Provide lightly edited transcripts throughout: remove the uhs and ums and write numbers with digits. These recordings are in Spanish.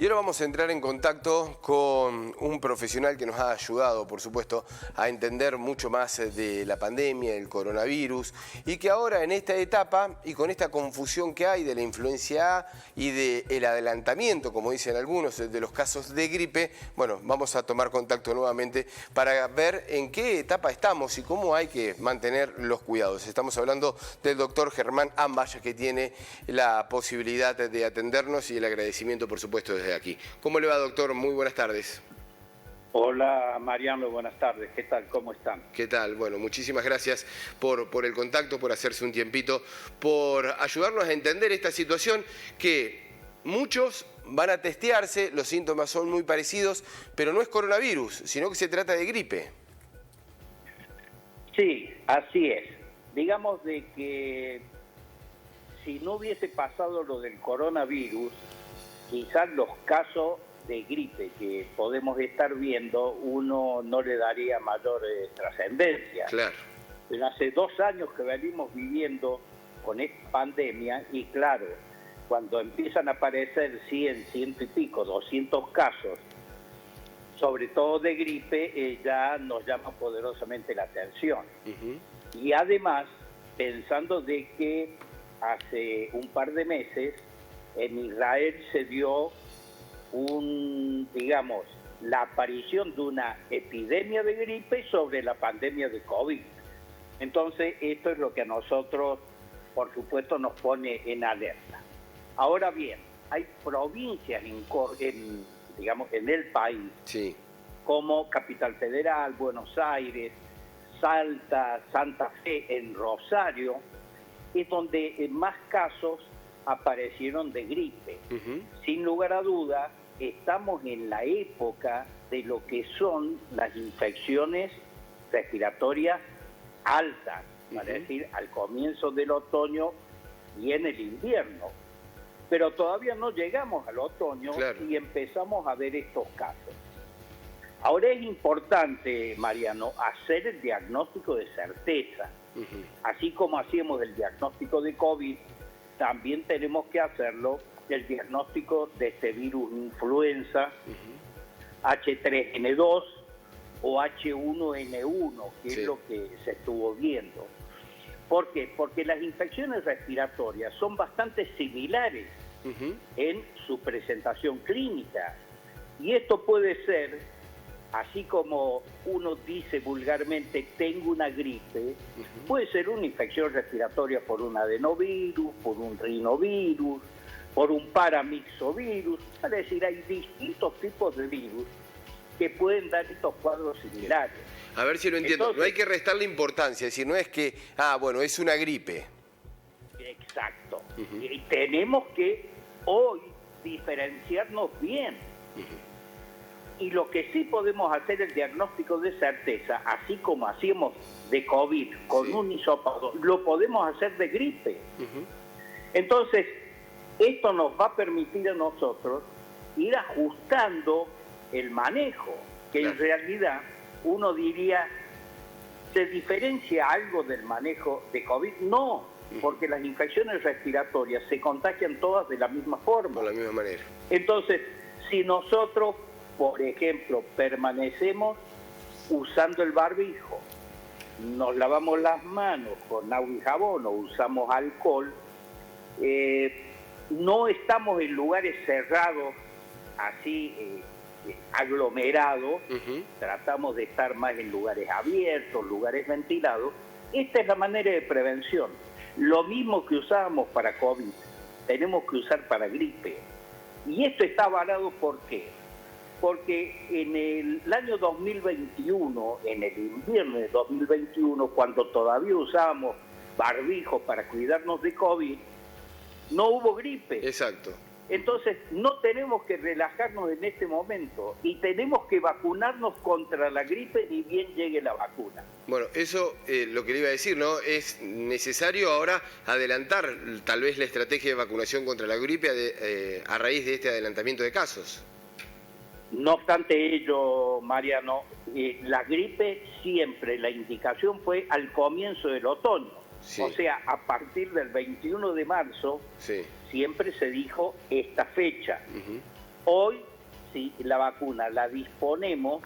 Y ahora vamos a entrar en contacto con un profesional que nos ha ayudado, por supuesto, a entender mucho más de la pandemia, el coronavirus, y que ahora en esta etapa y con esta confusión que hay de la influencia A y del adelantamiento, como dicen algunos, de los casos de gripe, bueno, vamos a tomar contacto nuevamente para ver en qué etapa estamos y cómo hay que mantener los cuidados. Estamos hablando del doctor Germán Ambaya, que tiene la posibilidad de atendernos, y el agradecimiento, por supuesto, desde aquí. ¿Cómo le va, doctor? Muy buenas tardes. Hola, Mariano, buenas tardes. ¿Qué tal? ¿Cómo están? ¿Qué tal? Bueno, muchísimas gracias por el contacto, por hacerse un tiempito, por ayudarnos a entender esta situación que muchos van a testearse, los síntomas son muy parecidos, pero no es coronavirus, sino que se trata de gripe. Sí, así es. Digamos de que si no hubiese pasado lo del coronavirus, quizás los casos de gripe que podemos estar viendo, uno no le daría mayor trascendencia. Claro. Pero hace 2 años que venimos viviendo con esta pandemia y claro, cuando empiezan a aparecer 100, 100 y pico, 200 casos, sobre todo de gripe, ya nos llama poderosamente la atención. Y además, pensando de que hace un par de meses en Israel se dio la aparición de una epidemia de gripe sobre la pandemia de COVID. Entonces, esto es lo que a nosotros, por supuesto, nos pone en alerta. Ahora bien, hay provincias en el país, sí, como Capital Federal, Buenos Aires, Salta, Santa Fe, en Rosario, es donde más casos aparecieron de gripe. Sin lugar a duda, estamos en la época de lo que son las infecciones respiratorias altas, es decir, al comienzo del otoño y en el invierno. Pero todavía no llegamos al otoño, claro, y empezamos a ver estos casos. Ahora es importante, Mariano, hacer el diagnóstico de certeza. Así como hacíamos el diagnóstico de COVID, también tenemos que hacerlo el diagnóstico de este virus influenza, H3N2 o H1N1, que es lo que se estuvo viendo. ¿Por qué? Porque las infecciones respiratorias son bastante similares en su presentación clínica. Y esto puede ser, así como uno dice vulgarmente, tengo una gripe, puede ser una infección respiratoria por un adenovirus, por un rinovirus, por un paramyxovirus. Es decir, hay distintos tipos de virus que pueden dar estos cuadros similares. A ver si lo entiendo. Entonces, no hay que restarle importancia, es decir, no es que, bueno, es una gripe. Exacto. Y tenemos que hoy diferenciarnos bien. Y lo que sí podemos hacer el diagnóstico de certeza, así como hacíamos de COVID con un hisopado, lo podemos hacer de gripe. Entonces, esto nos va a permitir a nosotros ir ajustando el manejo, que en realidad uno diría, ¿se diferencia algo del manejo de COVID? No, porque las infecciones respiratorias se contagian todas de la misma forma. De la misma manera. Entonces, si nosotros, por ejemplo, permanecemos usando el barbijo, nos lavamos las manos con agua y jabón o usamos alcohol, no estamos en lugares cerrados, así aglomerados, tratamos de estar más en lugares abiertos, lugares ventilados. Esta es la manera de prevención. Lo mismo que usábamos para COVID, tenemos que usar para gripe. Y esto está avalado, ¿por qué? Porque en el año 2021, en el invierno de 2021, cuando todavía usábamos barbijos para cuidarnos de COVID, no hubo gripe. Exacto. Entonces, no tenemos que relajarnos en este momento y tenemos que vacunarnos contra la gripe ni bien llegue la vacuna. Bueno, eso lo que le iba a decir, ¿no? Es necesario ahora adelantar tal vez la estrategia de vacunación contra la gripe a raíz de este adelantamiento de casos. No obstante ello, Mariano, la gripe siempre, la indicación fue al comienzo del otoño. Sí. O sea, a partir del 21 de marzo, siempre se dijo esta fecha. Hoy, si la vacuna la disponemos,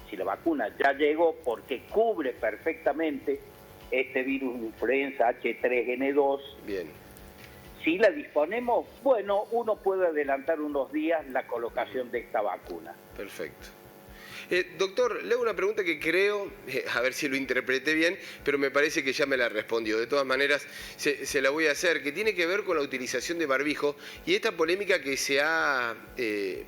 si la vacuna ya llegó porque cubre perfectamente este virus influenza H3N2, bien, si la disponemos, bueno, uno puede adelantar unos días la colocación de esta vacuna. perfecto. Doctor, le hago una pregunta que creo, a ver si lo interpreté bien, pero me parece que ya me la respondió. De todas maneras, se la voy a hacer, que tiene que ver con la utilización de barbijo y esta polémica que se ha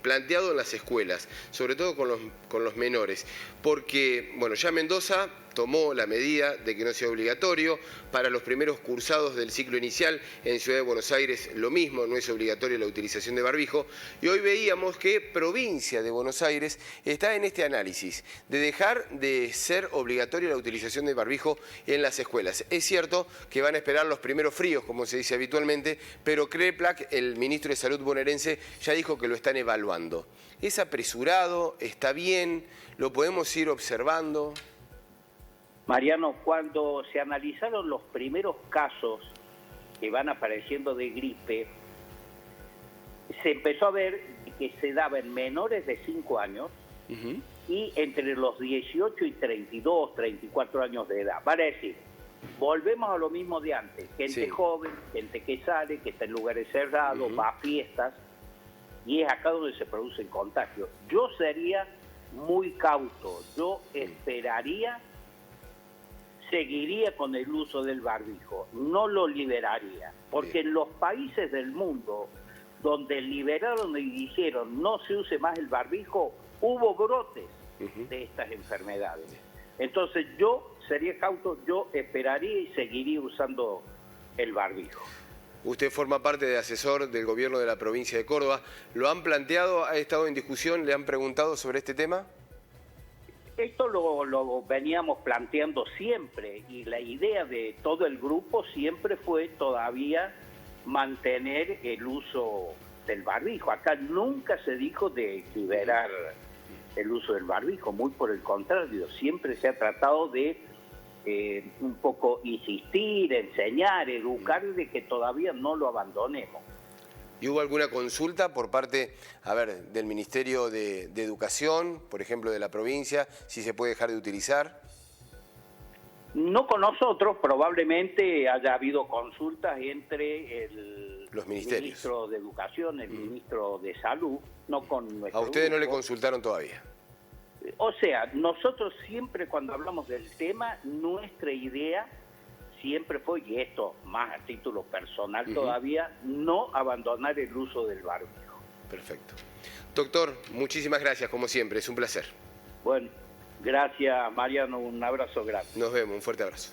planteado en las escuelas, sobre todo con los menores. Porque, bueno, ya Mendoza tomó la medida de que no sea obligatorio. Para los primeros cursados del ciclo inicial en Ciudad de Buenos Aires lo mismo, no es obligatoria la utilización de barbijo. Y hoy veíamos que Provincia de Buenos Aires está en este análisis de dejar de ser obligatoria la utilización de barbijo en las escuelas. Es cierto que van a esperar los primeros fríos, como se dice habitualmente, pero Kreplak, el ministro de Salud bonaerense, ya dijo que lo están evaluando. ¿Es apresurado? ¿Está bien? ¿Lo podemos ir observando? Mariano, cuando se analizaron los primeros casos que van apareciendo de gripe, se empezó a ver que se daba en menores de 5 años y entre los 18 y 32, 34 años de edad. Vale decir, volvemos a lo mismo de antes, gente joven, gente que sale, que está en lugares cerrados, va a fiestas, y es acá donde se producen contagios. Yo sería muy cauto, yo esperaría, seguiría con el uso del barbijo, no lo liberaría, porque en los países del mundo donde liberaron y dijeron no se use más el barbijo, hubo brotes de estas enfermedades. Entonces yo sería cauto, yo esperaría y seguiría usando el barbijo. Usted forma parte de asesor del gobierno de la provincia de Córdoba. ¿Lo han planteado? ¿Ha estado en discusión? ¿Le han preguntado sobre este tema? Esto lo veníamos planteando siempre y la idea de todo el grupo siempre fue todavía mantener el uso del barbijo. Acá nunca se dijo de liberar el uso del barbijo, muy por el contrario, siempre se ha tratado de un poco insistir, enseñar, educar de que todavía no lo abandonemos. ¿Y hubo alguna consulta por parte, del Ministerio de Educación, por ejemplo, de la provincia, si se puede dejar de utilizar? No con nosotros, probablemente haya habido consultas entre los ministerios, ministro de Educación, el ministro de Salud, no con nuestro ¿A ustedes grupo. no le consultaron todavía? O sea, nosotros siempre cuando hablamos del tema, nuestra idea siempre fue, y esto más a título personal todavía, no abandonar el uso del barbijo. Perfecto. Doctor, muchísimas gracias, como siempre, es un placer. Bueno, gracias Mariano, un abrazo grande. Nos vemos, un fuerte abrazo.